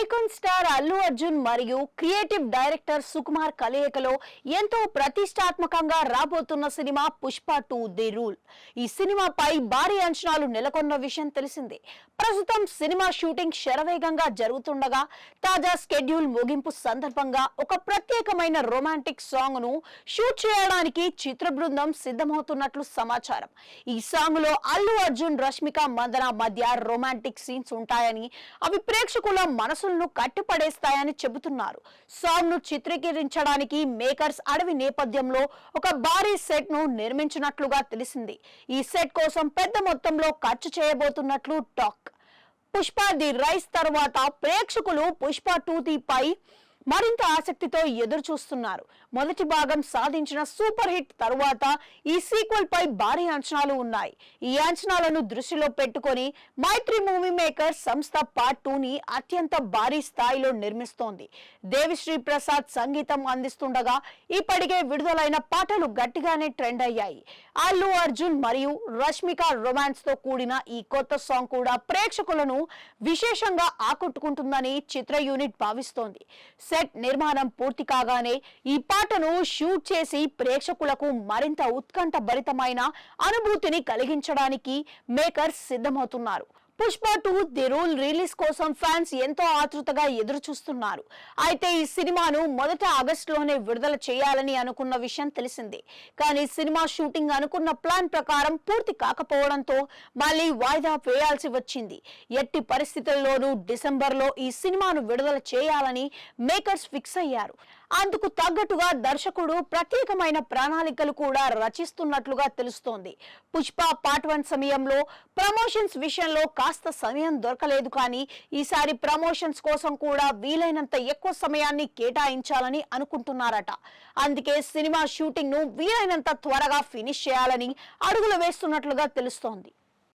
Icon star Allu Arjun మరియు creative director Sukumar కలయికలో ఎంతో ప్రతిష్టాత్మకంగా రాబోతున్న సినిమా పుష్ప 2 ది రూల్. ఈ సినిమాపై భారీ అంచనాలు నెలకొన్న విషయం తెలిసిందే. ప్రస్తుతం సినిమా షూటింగ్ శరవేగంగా జరుగుతుండగా తాజా స్కెడ్యూల్ ముగింపు సందర్భంగా ఒక ప్రత్యేకమైన రొమాంటిక్ సాంగ్ ను షూట్ చేయడానికి చిత్ర బృందం సిద్ధమవుతున్నట్లు సమాచారం. ఈ సాంగ్ లో అల్లు అర్జున్, రష్మిక మందన మధ్య రొమాంటిక్ సీన్స్ ఉంటాయని, అవి ప్రేక్షకుల మనసులను కట్టిపడేస్తాయని చెబుతున్నారు. సాంగ్ ను చిత్రీకరించడానికి మేకర్స్ అడవి నేపథ్యంలో ఒక భారీ సెట్ ను నిర్మించినట్లుగా తెలిసింది. ఈ సెట్ కోసం పెద్ద మొత్తంలో ఖర్చు చేయబోతున్నట్లు టాక్. పుష్ప ది రైస్ తర్వాత ప్రేక్షకులు పుష్ప 2 పై మరింత ఆసక్తితో ఎదురు చూస్తున్నారు. మొదటి భాగం సాధించిన సూపర్ హిట్ తరువాత ఈ సీక్వెల్ పై భారీ అంచనాలు ఉన్నాయి. ఈ అంచనాలను దృష్టిలో పెట్టుకొని మైత్రి మూవీ మేకర్ సంస్థ పార్ట్ 2 ని అత్యంత భారీ స్థాయిలో నిర్మిస్తోంది. దేవిశ్రీ ప్రసాద్ సంగీతం అందిస్తుండగా ఇప్పటికే విడుదలైన పాటలు గట్టిగానే ట్రెండ్ అయ్యాయి. అల్లు అర్జున్ మరియు రష్మిక రొమాన్స్ తో కూడిన ఈ కొత్త సాంగ్ కూడా ప్రేక్షకులను విశేషంగా ఆకట్టుకుంటుందని చిత్ర యూనిట్ భావిస్తోంది. సెట్ నిర్మాణం పూర్తి కాగానే ఈ పాటను షూట్ చేసి ప్రేక్షకులకు మరింత ఉత్కంఠభరితమైన అనుభూతిని కలిగించడానికి మేకర్స్ సిద్ధమవుతున్నారు. పుష్ప 2 ది రూల్ రిలీజ్ కోసం ఫ్యాన్స్ ఎంతో ఆతృతగా ఎదురు చూస్తున్నారు. అయితే ఈ సినిమాను మొదట ఆగస్టులోనే విడుదల చేయాలని అనుకున్న విషయం తెలిసిందే. కానీ సినిమా షూటింగ్ అనుకున్న ప్లాన్ ప్రకారం పూర్తి కాకపోవడంతో మళ్ళీ వాయిదా వేయాల్సి వచ్చింది. ఎట్టి పరిస్థితుల్లోనూ డిసెంబర్లో ఈ సినిమాను విడుదల చేయాలని మేకర్స్ ఫిక్స్ అయ్యారు. అందుకు తగ్గట్టుగా దర్శకుడు ప్రత్యేకమైన ప్రణాళికలు కూడా రచిస్తున్నట్లుగా తెలుస్తోంది. పుష్ప పార్ట్ 1 సమయంలో ప్రమోషన్స్ విషయంలో కాస్త సమయం దొరకలేదు, కానీ ఈసారి ప్రమోషన్స్ కోసం కూడా వీలైనంత ఎక్కువ సమయాన్ని కేటాయించాలని అనుకుంటున్నారట. అందుకే సినిమా షూటింగ్ ను వీలైనంత త్వరగా ఫినిష్ చేయాలని అడుగులు వేస్తున్నట్లుగా తెలుస్తోంది.